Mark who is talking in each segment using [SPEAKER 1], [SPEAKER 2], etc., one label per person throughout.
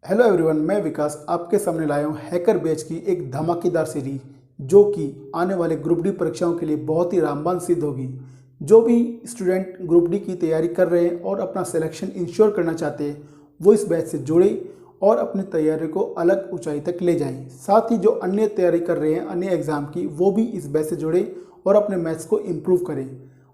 [SPEAKER 1] Hello everyone, मैं विकास आपके सामने लाया हूँ हैकर बैच की एक धमाकेदार सीरीज जो कि आने वाले ग्रुप डी परीक्षाओं के लिए बहुत ही रामबाण सिद्ध होगी। जो भी स्टूडेंट ग्रुप डी की तैयारी कर रहे हैं और अपना सिलेक्शन इंश्योर करना चाहते हैं वो इस बैच से जुड़े और अपनी तैयारी को अलग ऊंचाई तक ले जाएं। साथ ही जो अन्य तैयारी कर रहे हैं अन्य एग्जाम की वो भी इस बैच से जुड़े और अपने मैथ्स को इम्प्रूव करें।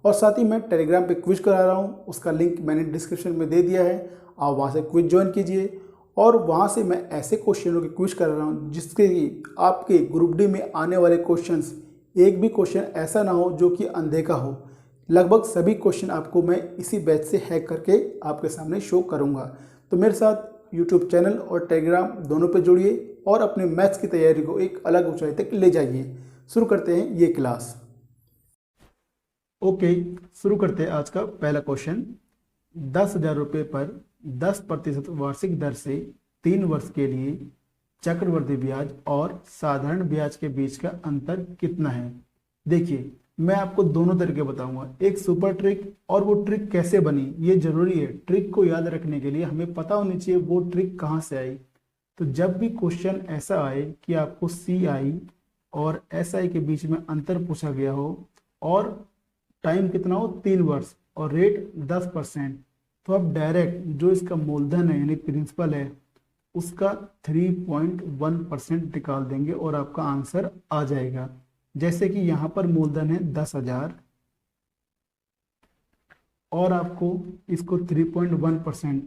[SPEAKER 1] और साथ ही मैं टेलीग्राम पे क्विज करा रहा हूँ, उसका लिंक मैंने डिस्क्रिप्शन में दे दिया है। आप वहाँ से क्विज ज्वाइन कीजिए और वहाँ से मैं ऐसे क्वेश्चनों के क्विज कर रहा हूँ जिसके कि आपके ग्रुप डी में आने वाले क्वेश्चंस एक भी क्वेश्चन ऐसा ना हो जो कि अनदेखा हो। लगभग सभी क्वेश्चन आपको मैं इसी बैच से हैक करके आपके सामने शो करूँगा। तो मेरे साथ यूट्यूब चैनल और टेलीग्राम दोनों पे जुड़िए और अपने मैथ्स की तैयारी को एक अलग ऊंचाई तक ले जाइए। शुरू करते हैं ये क्लास। ओके, शुरू करते हैं आज का पहला क्वेश्चन। 10,000 रुपये पर 10% वार्षिक दर से 3 वर्ष के लिए चक्रवृद्धि ब्याज और साधारण ब्याज के बीच का अंतर कितना है। देखिए, मैं आपको दोनों तरीके बताऊंगा, एक सुपर ट्रिक और वो ट्रिक कैसे बनी। ये जरूरी है, ट्रिक को याद रखने के लिए हमें पता होनी चाहिए वो ट्रिक कहाँ से आई। तो जब भी क्वेश्चन ऐसा आए कि आपको CI और SI के बीच में अंतर पूछा गया हो और टाइम कितना हो 3 वर्ष और रेट 10%, तो आप डायरेक्ट जो इसका मूलधन है यानी प्रिंसिपल है उसका 3.1% निकाल देंगे और आपका आंसर आ जाएगा। जैसे कि यहाँ पर मूलधन है 10,000 और आपको इसको 3.1%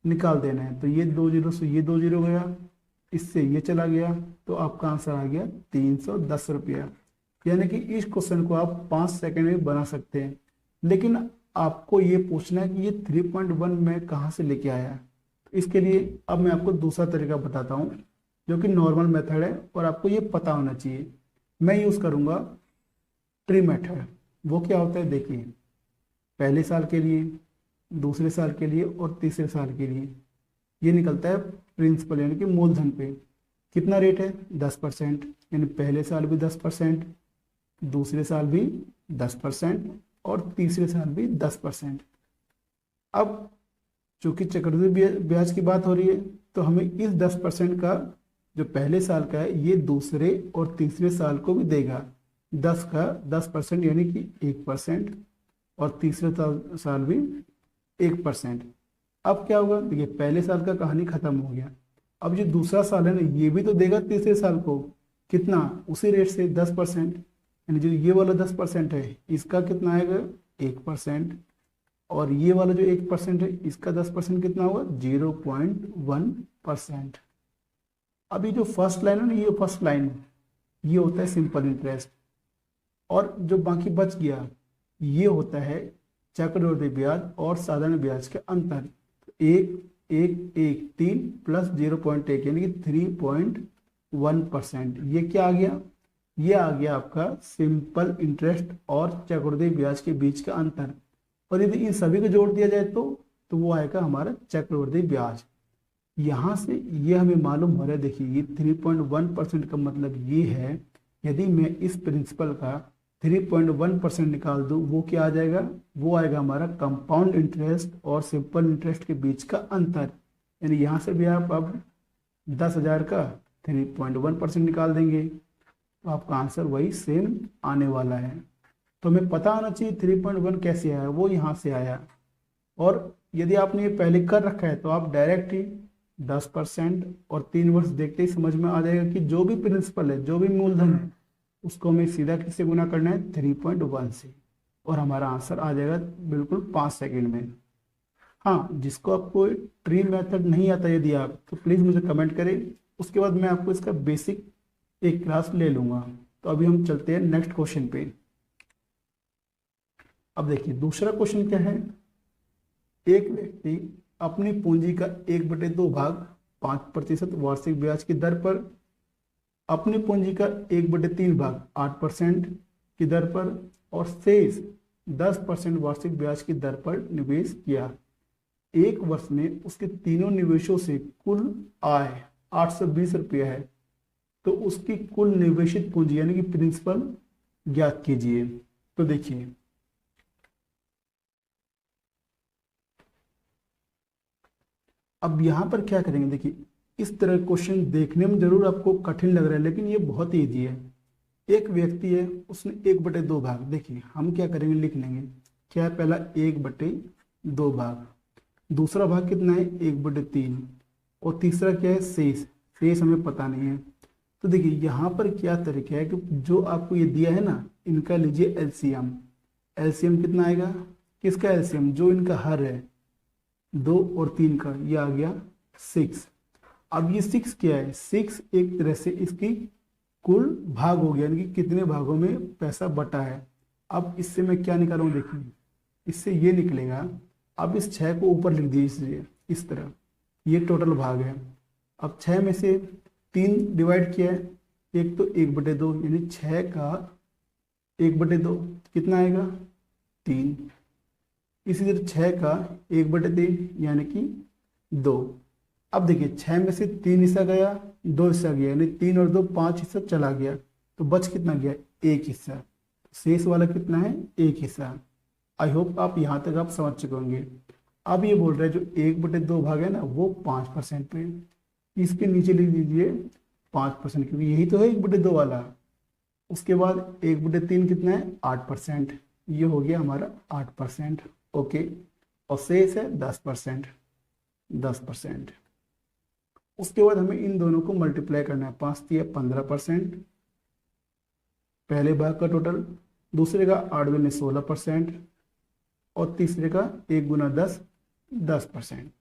[SPEAKER 1] निकाल देना है। तो ये 2 जीरो से ये 2 जीरो गया, इससे ये चला गया, तो आपका आंसर आ गया 310 रुपया। यानी कि इस क्वेश्चन को आप 5 सेकंड में बना सकते हैं। लेकिन आपको ये पूछना है कि ये 3.1 में कहाँ से लेके आया। इसके लिए अब मैं आपको दूसरा तरीका बताता हूँ जो कि नॉर्मल मेथड है और आपको ये पता होना चाहिए। मैं यूज़ करूँगा ट्री मेथड। वो क्या होता है, देखिए, पहले साल के लिए, दूसरे साल के लिए और तीसरे साल के लिए ये निकलता है प्रिंसिपल यानी कि मूलधन पे कितना रेट है 10%, यानी पहले साल भी 10%, दूसरे साल भी 10% और तीसरे साल भी 10%। अब चूंकि चक्रवृद्धि ब्याज की बात हो रही है तो हमें इस 10% का जो पहले साल का है ये दूसरे और तीसरे साल को भी देगा। 10 का 10% यानी कि 1% और तीसरे साल भी 1%। अब क्या होगा, देखिए पहले साल का कहानी खत्म हो गया। अब जो दूसरा साल है ना ये भी तो देगा तीसरे साल को कितना, उसी रेट से 10%, यानी जो ये वाला 10% है इसका कितना आएगा 1%, और ये वाला जो 1% है इसका 10% कितना होगा 0.1%। अभी जो फर्स्ट लाइन है ना, ये फर्स्ट लाइन ये होता है सिंपल इंटरेस्ट और जो बाकी बच गया ये होता है चक्रवृद्धि ब्याज और साधारण ब्याज के अंतर। 1 प्लस 0.1 यानी कि 3.1%। ये क्या आ गया, ये आ गया आपका सिंपल इंटरेस्ट और चक्रवृद्धि ब्याज के बीच का अंतर। और यदि इन सभी को जोड़ दिया जाए तो वो आएगा हमारा चक्रवृद्धि ब्याज। यहाँ से ये हमें मालूम हो रहा है, देखिए ये 3.1% का मतलब ये है, यदि मैं इस प्रिंसिपल का 3.1% निकाल दूं वो क्या आ जाएगा, वो आएगा हमारा कंपाउंड इंटरेस्ट और सिंपल इंटरेस्ट के बीच का अंतर। यानी यहाँ से भी आप अब 10,000 का 3.1% निकाल देंगे तो आपका आंसर वही सेम आने वाला है। तो हमें पता होना चाहिए 3.1 कैसे आया, वो यहाँ से आया। और यदि आपने ये पहले कर रखा है तो आप डायरेक्ट ही 10% और 3 वर्ष देखते ही समझ में आ जाएगा कि जो भी प्रिंसिपल है जो भी मूलधन है उसको हमें सीधा किससे गुना करना है 3.1 से, और हमारा आंसर आ जाएगा बिल्कुल 5 सेकंड में। हाँ, जिसको आपको ट्री मेथड नहीं आता यदि आप, तो प्लीज़ मुझे कमेंट करें, उसके बाद मैं आपको इसका बेसिक एक क्लास ले लूँगा। तो अभी हम चलते हैं नेक्स्ट क्वेश्चन पे। अब देखिए दूसरा क्वेश्चन क्या है, एक व्यक्ति अपनी पूंजी का 1/2 भाग 5% वार्षिक ब्याज की दर पर अपनी पूंजी का 1/3 भाग 8% की दर पर और शेष 10% वार्षिक ब्याज की दर पर निवेश किया। एक वर्ष में उसके तीनों निवेशों से कुल आय 820 रुपया है, तो उसकी कुल निवेशित पूंजी यानी कि प्रिंसिपल ज्ञात कीजिए। तो देखिए अब यहां पर क्या करेंगे, देखिए इस तरह क्वेश्चन देखने में जरूर आपको कठिन लग रहा है, लेकिन ये बहुत ही ईजी है। एक व्यक्ति है, उसने 1/2 भाग, देखिए हम क्या करेंगे, लिख लेंगे क्या है, पहला 1/2 भाग, दूसरा भाग कितना है 1/3, और तीसरा क्या है शेष। शेष हमें पता नहीं है। तो देखिए यहाँ पर क्या तरीका है कि जो आपको ये दिया है ना, इनका लीजिए एलसीएम। एलसीएम कितना आएगा, किसका एलसीएम, जो इनका हर है 2 और 3 का, ये आ गया 6। अब ये 6 क्या है, 6 एक तरह से इसकी कुल भाग हो गया, यानी कि कितने भागों में पैसा बटा है। अब इससे मैं क्या निकालूं, देखिए इससे ये निकलेगा। अब इस 6 को ऊपर लिख दीजिए इस तरह, ये टोटल भाग है। अब 6 में से 3 डिवाइड किया है, एक तो 1/2, यानी 6 का 1/2 कितना आएगा 3। इसी तरह 6 का 1/3 यानी कि 2। अब देखिए 6 में से 3 हिस्सा गया, 2 हिस्सा गया, यानी 3 और 2 5 हिस्सा चला गया, तो बच कितना गया 1 हिस्सा। शेष वाला कितना है 1 हिस्सा। आई होप आप यहाँ तक आप समझ चुके होंगे। अब ये बोल रहे हैं जो 1/2 भाग है ना वो 5% पे, इसके नीचे लिख दीजिए 5%, क्योंकि यही तो है 1/2 वाला। उसके बाद 1/3 कितना है 8%, ये हो गया हमारा 8%। ओके, और शेष है 10%। 10%। उसके बाद हमें इन दोनों को मल्टीप्लाई करना है, 5 दिया 15%, पहले भाग का टोटल, दूसरे का 8 दूनी 16%, और तीसरे का 1 गुना 10 10%,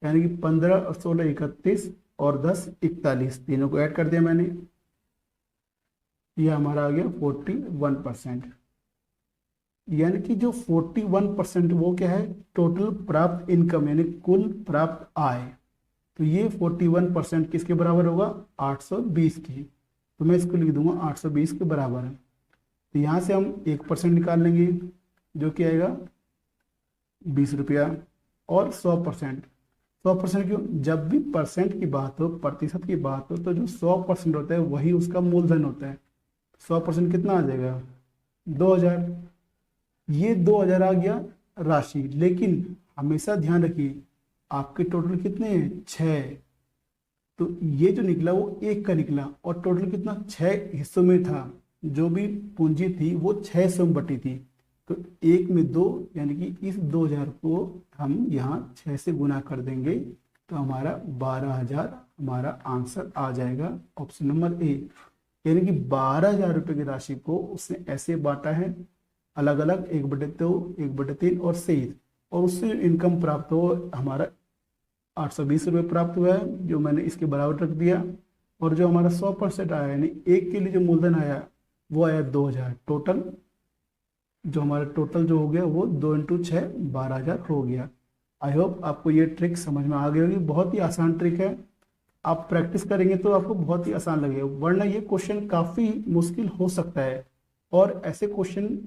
[SPEAKER 1] यानी कि 15 और 16 31 और 10 41, तीनों को ऐड कर दिया मैंने, यह हमारा आ गया 41%। यानी कि जो 41% वो क्या है, टोटल प्राप्त इनकम यानी कुल प्राप्त आय। तो ये 41% किसके बराबर होगा 820 की, तो मैं इसको लिख दूंगा 820 के बराबर है। तो यहाँ से हम 1% निकाल लेंगे जो कि आएगा 20 रुपया, और 100%। 100% क्यों, जब भी परसेंट की बात हो, प्रतिशत की बात हो, तो जो 100% होता है वही उसका मूलधन होता है। 100% कितना आ जाएगा 2000। ये 2000 आ गया राशि, लेकिन हमेशा ध्यान रखिए आपके टोटल कितने हैं 6, तो ये जो निकला वो 1 का निकला, और टोटल कितना 6 हिस्सों में था। जो भी पूंजी थी वो 6 हिस्सों में बटी थी, तो 1 में 2, यानी कि इस 2000 को हम यहाँ 6 से गुना कर देंगे, तो हमारा 12000 हमारा आंसर आ जाएगा, ऑप्शन नंबर ए। यानी कि 12000 रुपये की राशि को उसने ऐसे बांटा है अलग अलग, 1/2 1/3 और शेष, और उससे जो इनकम प्राप्त हो हमारा 820 रुपये प्राप्त हुआ है, जो मैंने इसके बराबर रख दिया। और जो हमारा 100% आया, यानी 1 के लिए जो मूलधन आया वो आया 2000। टोटल जो हमारा टोटल जो हो गया वो 2 × 6 12000 हो गया। आई होप आपको ये ट्रिक समझ में आ गई होगी। बहुत ही आसान ट्रिक है, आप प्रैक्टिस करेंगे तो आपको बहुत ही आसान लगेगा, वरना ये क्वेश्चन काफ़ी मुश्किल हो सकता है। और ऐसे क्वेश्चन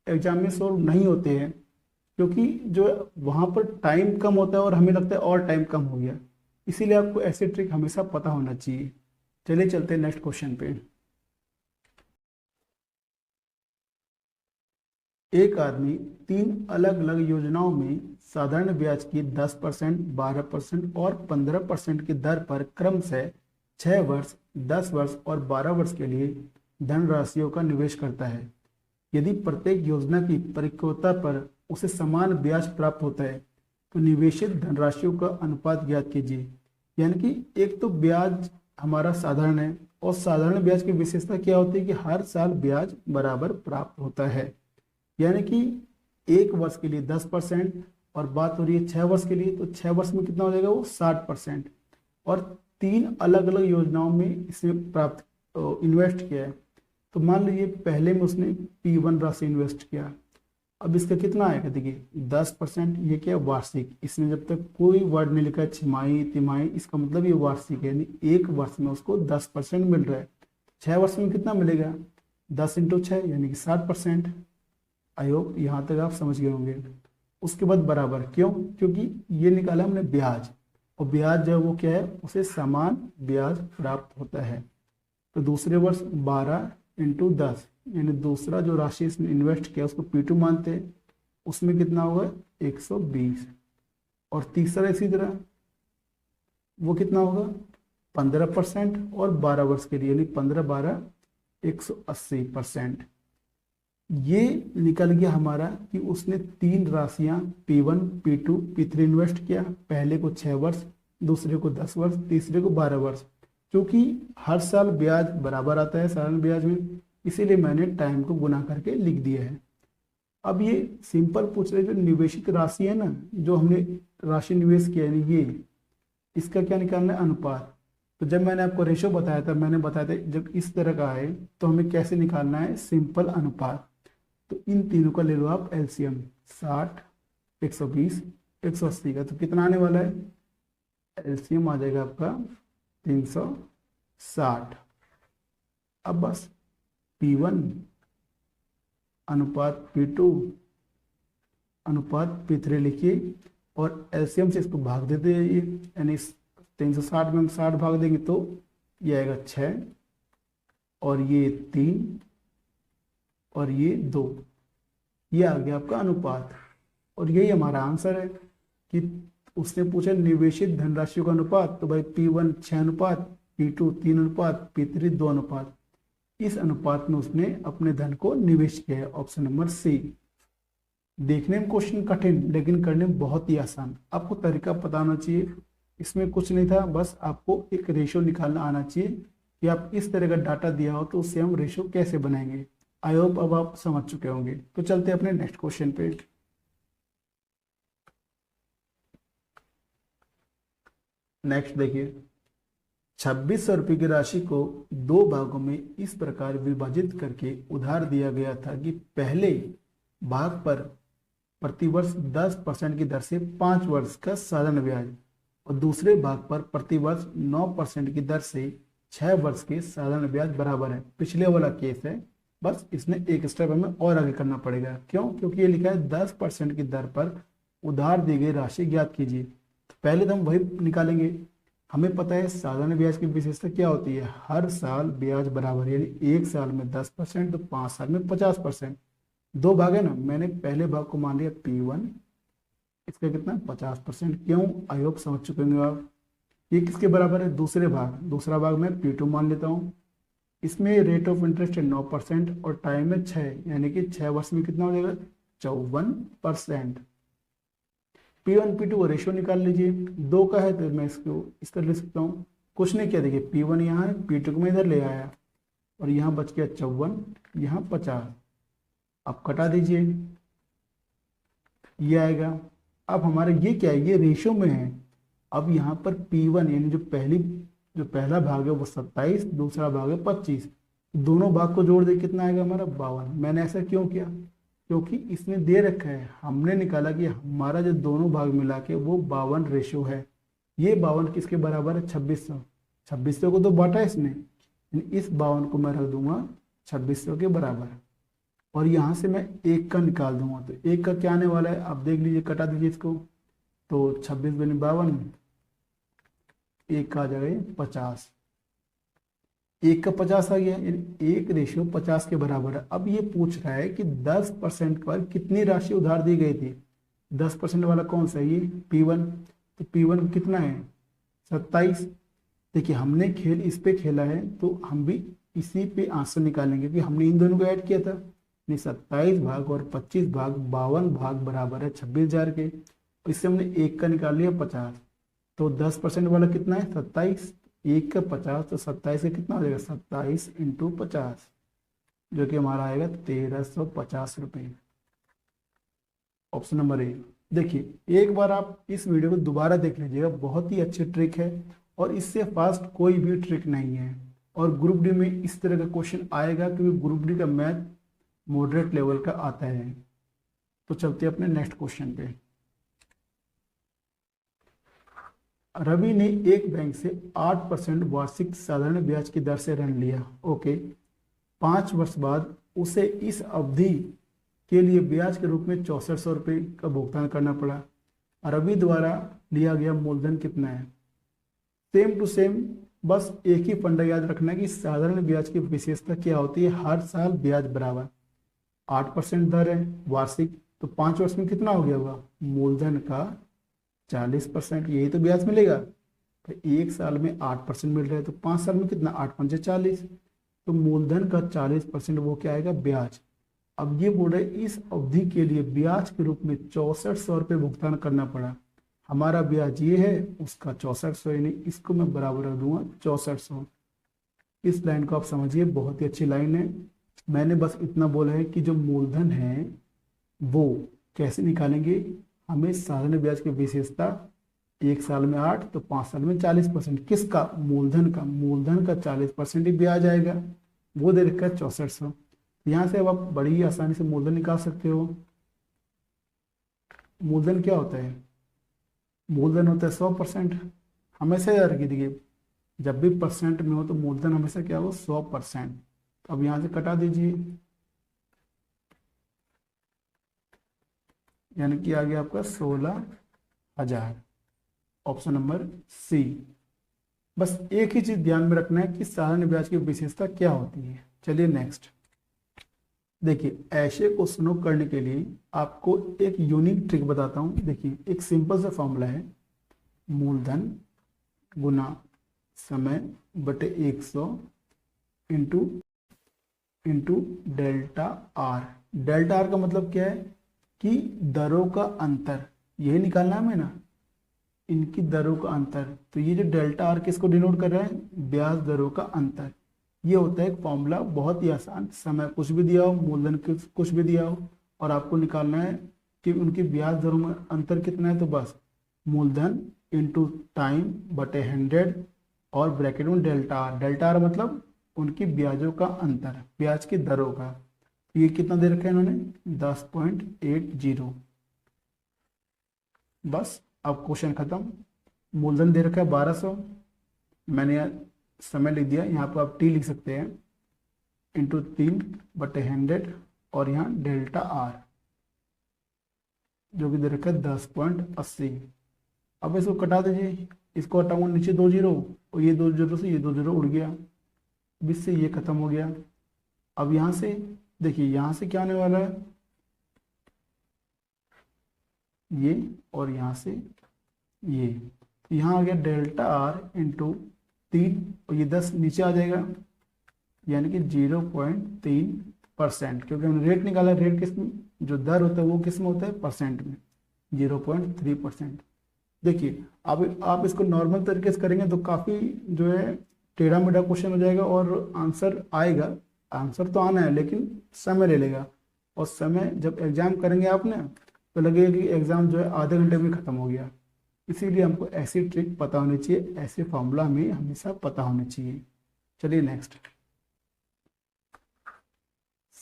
[SPEAKER 1] एग्जाम में सोल्व नहीं होते हैं, क्योंकि जो वहाँ पर टाइम कम होता है और हमें लगता है और टाइम कम हो गया, इसीलिए आपको ऐसे ट्रिक हमेशा पता होना चाहिए। चलिए चलते हैं नेक्स्ट क्वेश्चन पे। एक आदमी 3 अलग अलग योजनाओं में साधारण ब्याज की 10%, 12% और 15% की दर पर क्रमशः 6 वर्ष, 10 वर्ष और 12 वर्ष के लिए धनराशियों का निवेश करता है। यदि प्रत्येक योजना की परिपक्वता पर उसे समान ब्याज प्राप्त होता है तो निवेशित धनराशियों का अनुपात ज्ञात कीजिए। यानी कि एक तो ब्याज हमारा साधारण है, और साधारण ब्याज की विशेषता क्या होती है कि हर साल ब्याज बराबर प्राप्त होता है। यानी कि 1 वर्ष के लिए 10%, और बात हो रही है 6 वर्ष के लिए, तो 6 वर्ष में कितना हो जाएगा वो 60%। और 3 अलग अलग योजनाओं में इसने प्राप्त इन्वेस्ट किया है। तो मान लीजिए पहले में उसने P1 राशि इन्वेस्ट किया, अब इसका कितना आएगा, देखिए 10%, ये क्या है वार्षिक, इसमें जब तक कोई वर्ड नहीं लिखा है छमाही तिमाही, इसका मतलब ये वार्षिक है, यानी 1 वर्ष में उसको 10% मिल रहा है। 6 वर्ष में कितना मिलेगा 10 × 6 यानी कि 60%। आई होप यहाँ तक आप समझ गए होंगे। उसके बाद बराबर क्यों, क्योंकि ये निकाला हमने ब्याज, और ब्याज जो है वो क्या है उसे समान ब्याज प्राप्त होता है। तो दूसरे वर्ष 12 × 10, यानी दूसरा जो राशि इसने इन्वेस्ट किया उसको P2 मानते हैं, उसमें कितना होगा 120। और तीसरा इसी तरह वो कितना होगा 15% और 12 वर्ष के लिए यानी 15 12 180%। ये निकल गया हमारा कि उसने 3 राशियां P1 P2 P3 इन्वेस्ट किया, पहले को 6 वर्ष, दूसरे को 10 वर्ष, तीसरे को 12 वर्ष। क्योंकि हर साल ब्याज बराबर आता है साधारण ब्याज में, इसीलिए मैंने टाइम को गुना करके लिख दिया है। अब ये सिंपल पूछ रहे जो निवेशित राशि है ना, जो हमने राशि निवेश किया है ये, इसका क्या निकालना है अनुपात। तो जब मैंने आपको रेशो बताया था, मैंने बताया था जब इस तरह का है तो हमें कैसे निकालना है, सिंपल अनुपात। तो इन तीनों का ले लो आप एलसीएम, 60 120 180 का, तो कितना आने वाला है, एलसीएम आ जाएगा आपका 360। अब बस P1 अनुपात P2 अनुपात P3 लिखिए और एलसीएम से इसको भाग देते जाइए, यानी 360 में हम 60 भाग देंगे तो ये आएगा 6 और ये 3 और ये 2, ये आ गया आपका अनुपात। और यही हमारा आंसर है कि उसने पूछा निवेशित धनराशि का अनुपात, तो भाई P1 6 अनुपात, P2 3 अनुपात, P3 2 अनुपात, इस अनुपात में उसने अपने धन को निवेश किया है। Option number C. देखने में क्वेश्चन कठिन लेकिन करने में बहुत ही आसान, आपको तरीका पता होना चाहिए। इसमें कुछ नहीं था, बस आपको एक रेशो निकालना आना चाहिए कि आप इस तरह का डाटा दिया हो तो उससे हम रेशो कैसे बनाएंगे। आई होप अब आप समझ चुके होंगे। तो चलते हैं अपने नेक्स्ट क्वेश्चन पे। नेक्स्ट देखिए, 2600 रुपये की राशि को 2 भागों में इस प्रकार विभाजित करके उधार दिया गया था कि पहले भाग पर प्रतिवर्ष 10% की दर से 5 वर्ष का साधारण ब्याज और दूसरे भाग पर प्रतिवर्ष 9% की दर से 6 वर्ष के साधारण ब्याज बराबर है। पिछले वाला केस है, बस इसने एक स्टेप हमें और आगे करना पड़ेगा। क्यों? क्योंकि ये लिखा है 10% की दर पर उधार दी गई राशि ज्ञात कीजिए। तो पहले तो हम वही निकालेंगे। हमें पता है साधारण ब्याज की विशेषता क्या होती है, हर साल ब्याज बराबर, यानी 1 साल में 10% तो 5 साल में 50%। 2 भाग है ना, मैंने पहले भाग को मान लिया P1, इसका कितना 50%। क्यों? आई होप समझ चुके होंगे आप। ये किसके बराबर है, दूसरा भाग मैं P2 मान लेता हूँ। इसमें रेट ऑफ इंटरेस्ट है 9% और टाइम है 6, यानी कि 6 वर्ष में कितना हो जाएगा 54%। P1 P2 का रेशियो निकाल लीजिए, 2 का है तो मैं इसको इस तरह ले सकता हूँ। कुछ नहीं किया, देखिए P1 यहाँ है, P2 को मैं इधर ले आया और यहाँ बच गया 54, यहाँ 50। अब कटा दीजिए, ये आएगा। अब हमारे ये क्या है, ये रेशियो में है। अब यहाँ पर P1 यानी जो पहला भाग है वो 27, दूसरा भाग है 25, दोनों भाग को जोड़ दे कितना आएगा हमारा 52। मैंने ऐसा क्यों किया, क्योंकि इसने दे रखा है, हमने निकाला कि हमारा जो दोनों भाग मिला के वो 52 रेशियो है। ये 52 किसके बराबर है 2600, 2600 को तो बांटा है इसने, इस 52 को मैं रख दूंगा 2600 के बराबर और यहाँ से मैं 1 का निकाल दूंगा। तो 1 का क्या आने वाला है, आप देख लीजिए, कटा दीजिए इसको, तो 26 बने 52, 1 का आ जाएगा 50, 1 का 50 आ गया, यानी 1 रेशियो 50 के बराबर है। अब ये पूछ रहा है कि 10% पर कितनी राशि उधार दी गई थी। 10% वाला कौन सा है, ये P1, तो P1 कितना है 27। देखिए हमने खेल इस पे खेला है तो हम भी इसी पे आंसर निकालेंगे क्योंकि हमने इन दोनों को ऐड किया था। 27 भाग और 25 भाग 52 भाग बराबर है 26,000 के। इससे हमने 1 का निकाल लिया 50, तो 10% वाला कितना है 27, 1 का 50, तो 27 का कितना हो जाएगा 27 × 50, जो कि हमारा आएगा 1350 रुपये। Option number A. देखिए एक बार आप इस वीडियो को दोबारा देख लीजिएगा, बहुत ही अच्छी ट्रिक है और इससे फास्ट कोई भी ट्रिक नहीं है। और ग्रुप डी में इस तरह का क्वेश्चन आएगा क्योंकि ग्रुप डी का मैथ मॉडरेट लेवल का आता है। तो चलते हैं अपने नेक्स्ट क्वेश्चन पे। रवि ने एक बैंक से 8% वार्षिक साधारण ब्याज की दर से ऋण लिया। ओके, 5 वर्ष बाद उसे इस अवधि के लिए ब्याज के रूप में 6400 रुपये का भुगतान करना पड़ा। रवि द्वारा लिया गया मूलधन कितना है। सेम टू सेम, बस एक ही फंडा याद रखना है कि साधारण ब्याज की विशेषता क्या होती है, हर साल ब्याज बराबर। 8% दर है वार्षिक, तो 5 वर्ष में कितना हो गया होगा मूलधन का 40%, यही तो ब्याज मिलेगा। तो 1 साल में 8% मिल रहा है, तो 5 साल में कितना, 8×5 = 40। तो मूलधन का 40% वो क्या आएगा, ब्याज। अब ये बोल रहे इस अवधि के लिए ब्याज के रूप में 6400 रुपये भुगतान करना पड़ा। हमारा ब्याज ये है, उसका 6400, यानी इसको मैं बराबर रख दूंगा 6400। इस लाइन को आप समझिए, बहुत ही अच्छी लाइन है। मैंने बस इतना बोला है कि जो मूलधन है वो कैसे निकालेंगे, हमें साधारण ब्याज की विशेषता 1 साल में 8 तो 5 साल में 40%, किसका, मूलधन का। मूलधन का 40% ही ब्याज आएगा, वो दे रखा है 6400। यहाँ से अब आप बड़ी आसानी से मूलधन निकाल सकते हो। मूलधन क्या होता है, मूलधन होता है 100%। हमेशा याद रखिए, देखिए जब भी परसेंट में हो तो मूलधन हमेशा क्या हो, 100%। अब यहाँ से कटा दीजिए, यानी कि आ गया आपका 16,000, ऑप्शन नंबर सी। बस एक ही चीज ध्यान में रखना है कि साधारण ब्याज की विशेषता क्या होती है। चलिए नेक्स्ट देखिए, ऐसे क्वेश्चनों करने के लिए आपको एक यूनिक ट्रिक बताता हूं। देखिए एक सिंपल सा फॉर्मूला है, मूलधन गुना समय बटे 100 into delta R. Delta R का मतलब क्या है कि दरों का अंतर, यही निकालना है हमें ना, इनकी दरों का अंतर। तो ये जो डेल्टा आर किसको डिनोट कर रहा है, ब्याज दरों का अंतर। ये होता है एक फॉर्मूला, बहुत ही आसान। समय कुछ भी दिया हो, मूलधन कुछ भी दिया हो, और आपको निकालना है कि उनकी ब्याज दरों में अंतर कितना है। तो बस मूलधन इंटू टाइम बटे 100 और ब्रैकेट में डेल्टा आर। डेल्टा आर मतलब उनकी ब्याजों का अंतर, ब्याज की दरों का। ये कितना दे रखा है इन्होंने, 10.80। बस अब क्वेश्चन खत्म। मूलधन दे रखा है 1200, मैंने यहाँ समय लिख दिया, यहाँ पर आप टी लिख सकते हैं, इंटू 3/100 और यहाँ डेल्टा आर जो कि दे रखा है 10.80। अब इसको कटा दीजिए, इसको हटाऊंगा नीचे 2 जीरो, और ये 2 जीरो से ये 2 जीरो उड़ गया, इससे ये खत्म हो गया। अब यहाँ से देखिए, यहाँ से क्या आने वाला है, ये, और यहाँ से ये। यहाँ आ गया डेल्टा आर इंटू 3, और ये 10 नीचे आ जाएगा, यानी कि 0.3%, क्योंकि हमने रेट निकाला। रेट किस में, जो दर होता है वो किस में होता है, परसेंट में, 0.3%। देखिए अब आप इसको नॉर्मल तरीके से करेंगे तो काफ़ी जो है टेढ़ा मेढ़ा क्वेश्चन हो जाएगा, और आंसर आएगा, आंसर तो आना है लेकिन समय ले लेगा। और समय जब एग्जाम करेंगे आप ना, तो लगेगा कि एग्जाम जो है आधे घंटे में ख़त्म हो गया। इसीलिए हमको ऐसी ट्रिक पता होनी चाहिए, ऐसे फॉर्मूला हमें हमेशा पता होने चाहिए। चलिए नेक्स्ट,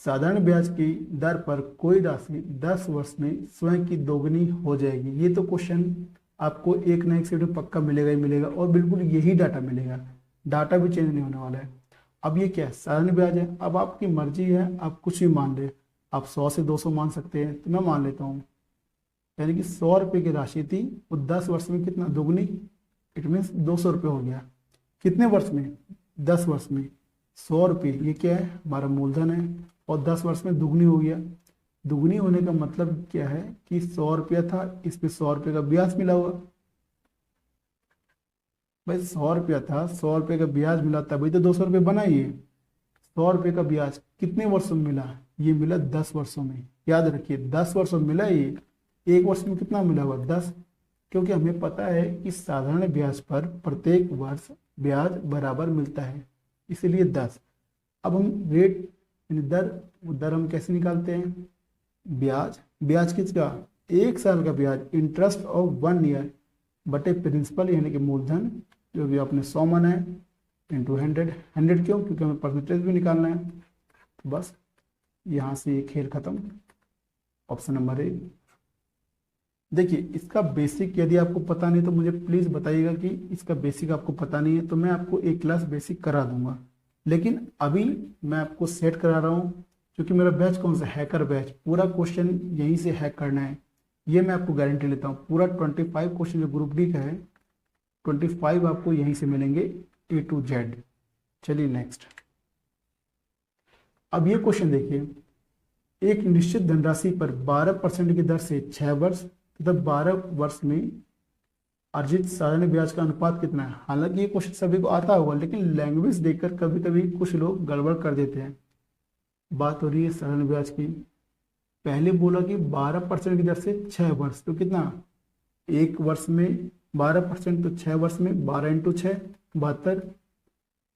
[SPEAKER 1] साधारण ब्याज की दर पर कोई राशि 10 वर्ष में स्वयं की दोगुनी हो जाएगी। ये तो क्वेश्चन आपको एक ना एक सेट में पक्का मिलेगा ही मिलेगा, और बिल्कुल यही डाटा मिलेगा, डाटा भी चेंज नहीं होने वाला है। अब ये क्या है, साधारण ब्याज है। अब आपकी मर्जी है, आप कुछ भी मान ले, आप 100 से 200 मान सकते हैं, तो मैं मान लेता हूँ। यानी कि 100 रुपये की राशि थी, वो 10 वर्ष में कितना, दोगुनी, इट मीन्स 200 रुपये हो गया। कितने वर्ष में, 10 वर्ष में। 100 रुपये ये क्या है, हमारा मूलधन है, और 10 वर्ष में दुगनी हो गया। दुगनी होने का मतलब क्या है कि 100 रुपया था, इस पे 100 रुपये का ब्याज मिला हुआ। भाई 100 रुपया था, 100 रुपये का ब्याज मिला, तभी तो 200 रुपये बना। ये 100 रुपये का ब्याज कितने वर्षों में मिला, ये मिला 10 वर्षों में। याद रखिए 10 वर्षों में मिला ये, एक वर्ष में कितना मिला हुआ, 10। क्योंकि हमें पता है कि साधारण ब्याज पर प्रत्येक वर्ष ब्याज बराबर मिलता है, इसीलिए 10। अब हम रेट यानी दर, वो दर हम कैसे निकालते हैं, ब्याज, ब्याज किसका, 1 साल का ब्याज, इंटरेस्ट ऑफ 1 ईयर बटे प्रिंसिपल यानी कि मूलधन जो भी आपने 100 माना है, इंटू 100। 100 क्यों, क्योंकि हमें परसेंटेज भी निकालना है। तो बस यहाँ से ये खेल खत्म, ऑप्शन नंबर ए। देखिए इसका बेसिक यदि आपको पता नहीं तो मुझे प्लीज़ बताइएगा कि इसका बेसिक आपको पता नहीं है, तो मैं आपको एक क्लास बेसिक करा दूंगा। लेकिन अभी मैं आपको सेट करा रहा हूँ, क्योंकि मेरा बैच कौन सा, हैकर बैच, पूरा क्वेश्चन यहीं से हैक करना है, ये मैं आपको गारंटी लेता हूँ। पूरा 25 क्वेश्चन जो ग्रुप डी का है, 25 आपको यहीं से मिलेंगे A to Z। चलिए नेक्स्ट, अब ये क्वेश्चन देखिए, एक निश्चित धनराशि पर 12% की दर से 6 वर्ष तथा 12 वर्ष में अर्जित साधारण ब्याज का अनुपात कितना है। हालांकि ये क्वेश्चन सभी को आता होगा, लेकिन लैंग्वेज देखकर कभी कभी कुछ लोग गड़बड़ कर देते हैं। बात हो रही है साधारण ब्याज की। पहले बोला कि 12% की दर से 6 वर्ष, तो कितना, एक वर्ष में 12%, तो 6 वर्ष में 12 इंटू 6 72।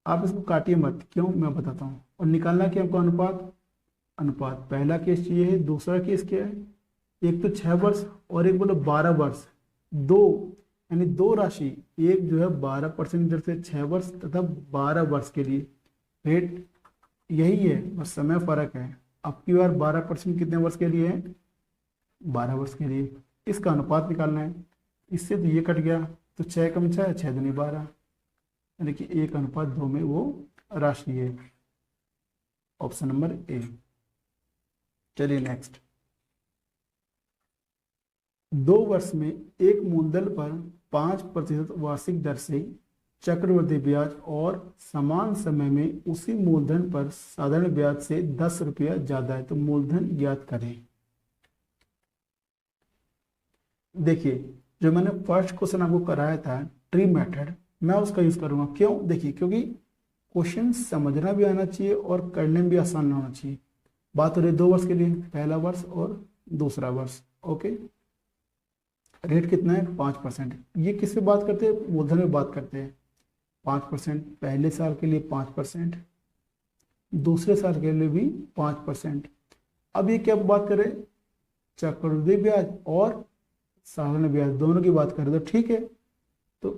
[SPEAKER 1] आप इसको काटिए मत, क्यों, मैं बताता हूँ। और निकालना क्या हमको, अनुपात। अनुपात पहला केस ये है, दूसरा केस क्या है, एक तो 6 वर्ष और एक बोलो 12 वर्ष, दो, यानी दो राशि, एक जो है 12% दर से 6 वर्ष तथा 12 वर्ष के लिए। रेट यही है, बस समय फर्क है। अब की बार 12% कितने वर्ष के लिए है, 12 वर्ष के लिए। इसका अनुपात निकालना है। इससे तो ये कट गया, तो 6 कम 6, 6 दूनी 12, यानी कि 1:2 में वो राशि है। Option number A. चलिए नेक्स्ट। 2 वर्ष में एक मूलधन पर 5% वार्षिक दर से चक्रवृद्धि ब्याज और समान समय में उसी मूलधन पर साधारण ब्याज से 10 रुपया ज्यादा है, तो मूलधन ज्ञात करें। देखिए, जो मैंने फर्स्ट क्वेश्चन आपको कराया था ट्री मेथड, मैं उसका यूज करूंगा। क्यों, देखिए, क्योंकि क्वेश्चन समझना भी आना चाहिए और करने में भी आसान होना चाहिए। बात हो रही है 2 वर्ष के लिए, पहला वर्ष और दूसरा वर्ष। ओके, रेट कितना है, 5%। ये किससे बात करते हैं, मूलधन में बात करते हैं। 5% पहले साल के लिए, 5% दूसरे साल के लिए भी 5%। अब ये क्या बात करें, चक्रवृद्धि ब्याज और साधारण ब्याज दोनों की बात करें तो ठीक है। तो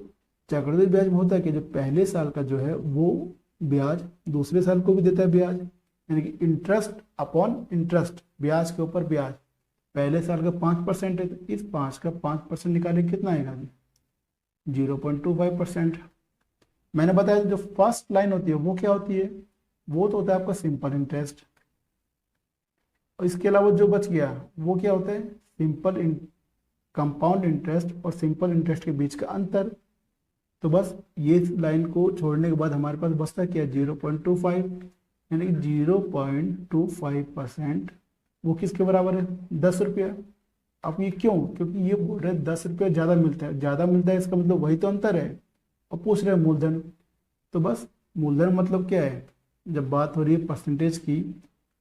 [SPEAKER 1] चक्रवृद्धि ब्याज में होता है कि जो पहले साल का जो है वो ब्याज दूसरे साल को भी देता है ब्याज, यानी कि इंटरेस्ट अपॉन इंटरेस्ट, ब्याज के ऊपर ब्याज। पहले साल का 5% है, तो इस 5 का 5% निकाले कितना आएगा, 0.25%। मैंने बताया जो फर्स्ट लाइन होती है वो क्या होती है, वो तो होता है आपका सिंपल इंटरेस्ट। और इसके अलावा जो बच गया वो क्या होता है, सिंपल कंपाउंड इंटरेस्ट और सिंपल इंटरेस्ट के बीच का अंतर। तो बस ये लाइन को छोड़ने के बाद हमारे पास बचता क्या, 0.25, यानी कि 0.25% वो किसके बराबर है, 10 रुपया। अब ये क्यों, क्योंकि ये बोल रहे हैं 10 रुपया ज़्यादा मिलता है। ज़्यादा मिलता है इसका मतलब वही तो अंतर है। और पूछ रहे हैं मूलधन, तो बस मूलधन मतलब क्या है, जब बात हो रही है परसेंटेज की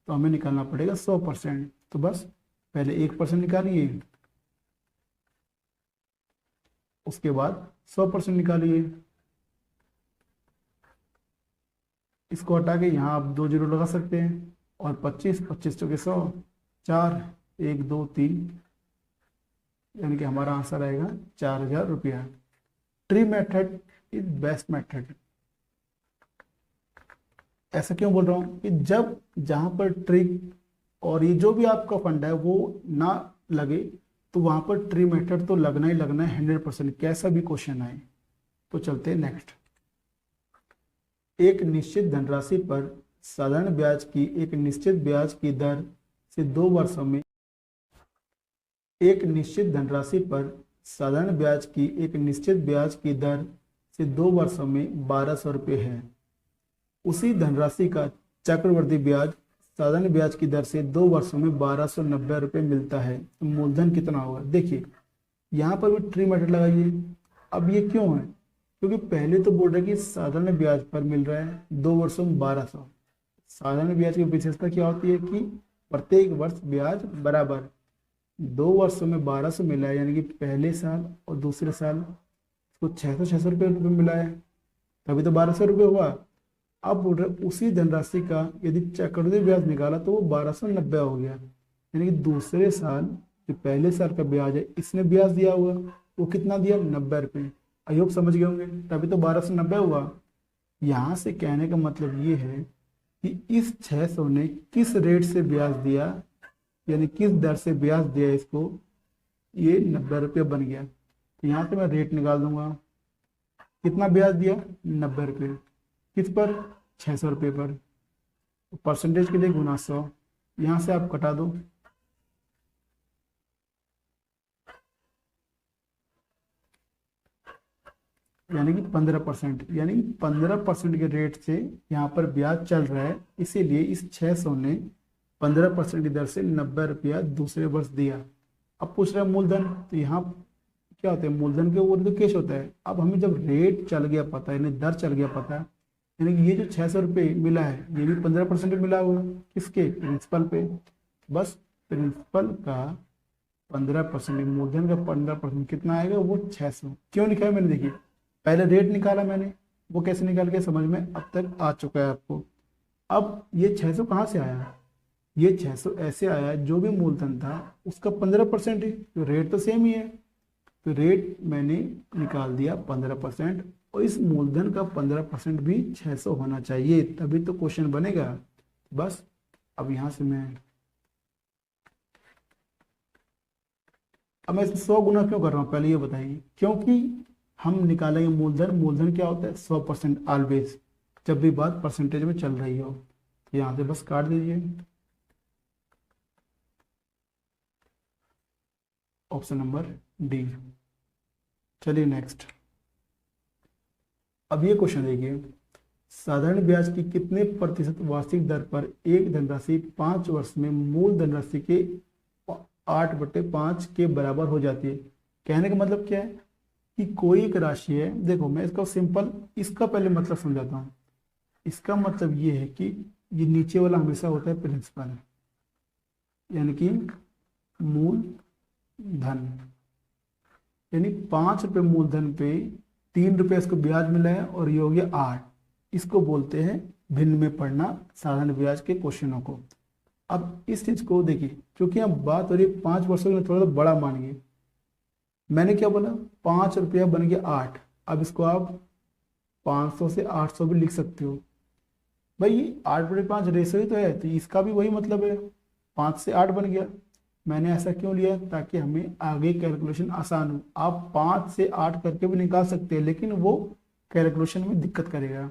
[SPEAKER 1] तो हमें निकालना पड़ेगा 100%। तो बस पहले 1% निकालिए, उसके बाद 100% निकालिए। इसको हटा के यहाँ आप 2 जीरो लगा सकते हैं, और 25, 25 चौके 100, 4, 1 2 3, यानी कि हमारा आंसर आएगा 4000 रुपया। Tree method is best method. ऐसा क्यों बोल रहा हूँ कि जब जहां पर ट्रिक और ये जो भी आपका फंड है वो ना लगे, तो वहां पर ट्री मेथड तो लगना ही लगना है 100%, कैसा भी क्वेश्चन आए। तो चलते हैं नेक्स्ट। एक निश्चित धनराशि पर साधारण ब्याज की एक निश्चित ब्याज की दर से 2 वर्षों में एक निश्चित धनराशि पर साधारण ब्याज की एक निश्चित ब्याज की दर से 2 वर्षों में 1200 रुपये है। उसी धनराशि का चक्रवृद्धि ब्याज साधारण ब्याज की दर से 2 वर्षों में 1290 रुपये मिलता है, तो मूलधन कितना होगा। देखिए, यहाँ पर भी ट्री मेथड लगाइए। अब ये क्यों है, क्योंकि पहले तो बोल रहे कि साधारण ब्याज पर मिल रहा है 2 वर्षों में 1200। साधारण ब्याज की विशेषता क्या होती है कि प्रत्येक वर्ष ब्याज बराबर, 2 वर्षों में 1200 मिला है, यानी कि पहले साल और दूसरे साल इसको 600 रुपये मिला है, तभी तो 1200 रुपये हुआ। अब बोल रहे उसी धनराशि का यदि चक्रवृद्धि ब्याज निकाला तो वो 1290 हो गया, यानी कि दूसरे साल जो पहले साल का ब्याज है इसने ब्याज दिया हुआ, वो कितना दिया, 90 रुपये। आयोग समझ गए होंगे, तभी तो 1290 हुआ। यहाँ से कहने का मतलब ये है कि इस 600 ने किस रेट से ब्याज दिया, यानी किस दर से ब्याज दिया इसको, ये 90 रुपये बन गया। तो यहाँ से मैं रेट निकाल दूंगा, कितना ब्याज दिया, 90 रुपये, किस पर, 600 रुपये पर। परसेंटेज के लिए गुना 100, यहाँ से आप कटा दो, यानी कि 15%, यानी 15% के रेट से यहाँ पर ब्याज चल रहा है, इसीलिए इस 600 ने 15% की दर से 90 रुपया दूसरे वर्ष दिया। अब पूछ रहा है मूलधन, तो यहाँ क्या होते हैं, मूलधन के ऊपर तो केस होता है। अब हमें जब रेट चल गया पता, यानी दर चल गया पता, यानी कि ये जो 600 रुपये मिला है ये भी 15% मिला होगा किसके, प्रिंसिपल पे। बस प्रिंसिपल का 15%, मूलधन का 15% कितना आएगा, वो 600। क्यों लिखा है मैंने, देखिए पहले रेट निकाला मैंने, वो कैसे निकाल के समझ में अब तक आ चुका है आपको। अब ये 600 कहाँ से आया, ये 600 ऐसे आया जो भी मूलधन था उसका 15% है, तो रेट तो सेम ही है, तो रेट मैंने निकाल दिया 15%, और इस मूलधन का 15% भी 600 होना चाहिए, तभी तो क्वेश्चन बनेगा। बस अब यहां से मैं 100 गुना क्यों कर रहा हूं, पहले ये बताइए। क्योंकि हम निकालेंगे मूलधन, मूलधन क्या होता है 100% ऑलवेज, जब भी बात परसेंटेज में चल रही हो। तो यहां से बस काट दीजिए, ऑप्शन नंबर डी। चलिए नेक्स्ट, अब ये क्वेश्चन देखिए, साधारण ब्याज की कितने प्रतिशत वार्षिक दर पर एक धनराशि 5 वर्ष में मूल धनराशि के 8/5 के बराबर हो जाती है। कहने का मतलब क्या है कि कोई एक राशि है, देखो मैं इसका सिंपल, इसका पहले मतलब समझाता हूँ। इसका मतलब ये है कि ये नीचे वाला हमेशा होता है प्रिंसिपल, यानी कि मूल धन, यानी 5 रुपये मूलधन पे 3 रुपये इसको ब्याज मिला है, और ये हो गया 8। इसको बोलते हैं भिन्न में पढ़ना साधारण ब्याज के क्वेश्चनों को। अब इस चीज को देखिए, क्योंकि अब बात हो रही है 5 वर्षों में, थोड़ा सा बड़ा मानिए। मैंने क्या बोला, 5 रुपया बन गया 8। अब इसको आप 500 से 800 भी लिख सकते हो। भाई 8/5 रेशो ही तो है, तो इसका भी वही मतलब है, 5 से 8 बन गया। मैंने ऐसा क्यों लिया, ताकि हमें आगे कैलकुलेशन आसान हो। आप 5 से 8 करके भी निकाल सकते हैं, लेकिन वो कैलकुलेशन में दिक्कत करेगा।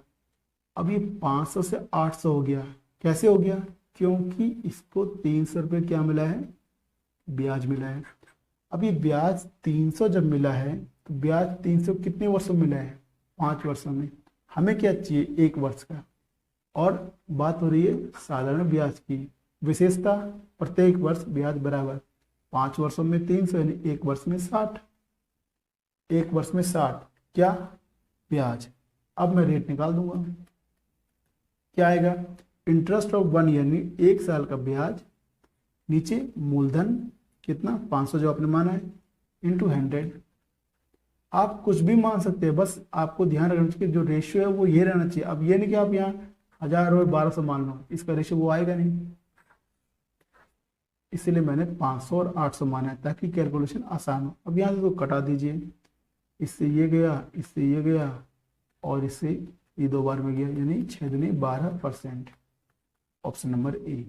[SPEAKER 1] अब ये 500 से 800 हो गया, कैसे हो गया, क्योंकि इसको 300 रुपये क्या मिला है, ब्याज मिला है। अब ये ब्याज 300 जब मिला है, तो ब्याज 300 कितने वर्षों में मिला है, 5 वर्षों में। हमें क्या चाहिए, 1 वर्ष का। और बात हो रही है साधारण ब्याज की, विशेषता प्रत्येक वर्ष ब्याज बराबर, 5 वर्षों में 300 यानी 1 वर्ष में 60, 1 वर्ष में 60 क्या, ब्याज। अब मैं रेट निकाल दूंगा, क्या आएगा, इंटरेस्ट ऑफ 1 ईयर यानी 1 साल का ब्याज, नीचे मूलधन कितना 500 जो आपने माना है, इंटू 100। आप कुछ भी मान सकते हैं, बस आपको ध्यान रखना चाहिए जो रेशियो है वो ये रहना चाहिए। अब ये नहीं कि आप यहाँ 1000 और 1200 मान लो, इसका रेशियो वो आएगा नहीं, इसीलिए मैंने 500 और 800 माना है ताकि कैलकुलेशन आसान हो। अब यहाँ से तो कटा दीजिए, इससे ये गया, इससे ये गया, और इससे ये 2 बार में गया, यानी 6 दूनी 12%, option number A.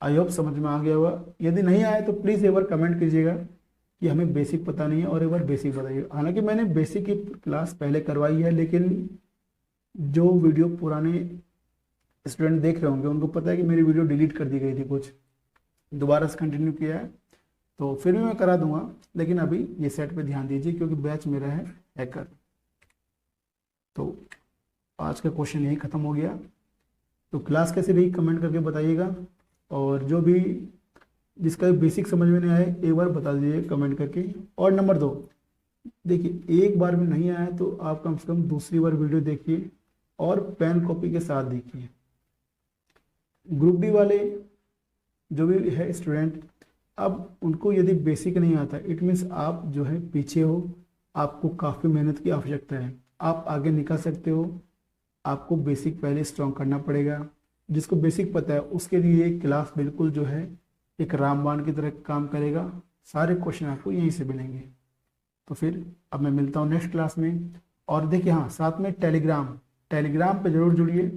[SPEAKER 1] I hope समझ में आ गया होगा। यदि नहीं आया तो प्लीज़ एक बार कमेंट कीजिएगा कि हमें बेसिक पता नहीं है, और एक बार बेसिक बताइए। हालांकि मैंने बेसिक की क्लास पहले करवाई है, लेकिन जो वीडियो पुराने स्टूडेंट देख रहे होंगे उनको पता है कि मेरी वीडियो डिलीट कर दी गई थी, कुछ दोबारा से कंटिन्यू किया है, तो फिर भी मैं करा दूंगा। लेकिन अभी ये सेट पे ध्यान दीजिए, क्योंकि बैच मेरा है हैकर। तो आज का क्वेश्चन यही खत्म हो गया। तो क्लास कैसे रही कमेंट करके बताइएगा, और जो भी जिसका बेसिक समझ में नहीं आए एक बार बता दीजिए कमेंट करके। और नंबर 2, देखिए एक बार में नहीं आया तो आप कम से कम दूसरी बार वीडियो देखिए, और पेन कॉपी के साथ देखिए। ग्रुप डी वाले जो भी है स्टूडेंट, अब उनको यदि बेसिक नहीं आता, इट मीन्स आप जो है पीछे हो, आपको काफ़ी मेहनत की आवश्यकता है। आप आगे निकल सकते हो, आपको बेसिक पहले स्ट्रॉन्ग करना पड़ेगा। जिसको बेसिक पता है उसके लिए क्लास बिल्कुल जो है एक रामबाण की तरह काम करेगा, सारे क्वेश्चन आपको यहीं से मिलेंगे। तो फिर अब मैं मिलता हूँ नेक्स्ट क्लास में। और देखिए हाँ, साथ में टेलीग्राम पे जरूर जुड़िए,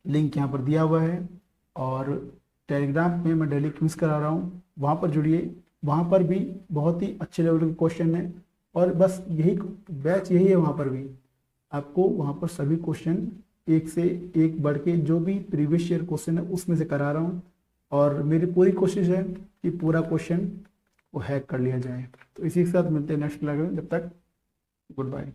[SPEAKER 1] लिंक यहाँ पर दिया हुआ है, और टेलीग्राम में मैं डेली क्विज करा रहा हूँ, वहाँ पर जुड़िए। वहाँ पर भी बहुत ही अच्छे लेवल के क्वेश्चन है, और बस यही बैच यही है, वहाँ पर भी आपको वहाँ पर सभी क्वेश्चन एक से एक बढ़ के जो भी प्रीवियस ईयर क्वेश्चन है उसमें से करा रहा हूँ, और मेरी पूरी कोशिश है कि पूरा क्वेश्चन वो हैक कर लिया जाए। तो इसी के साथ मिलते हैं नेक्स्ट क्लास में, जब तक गुड बाय।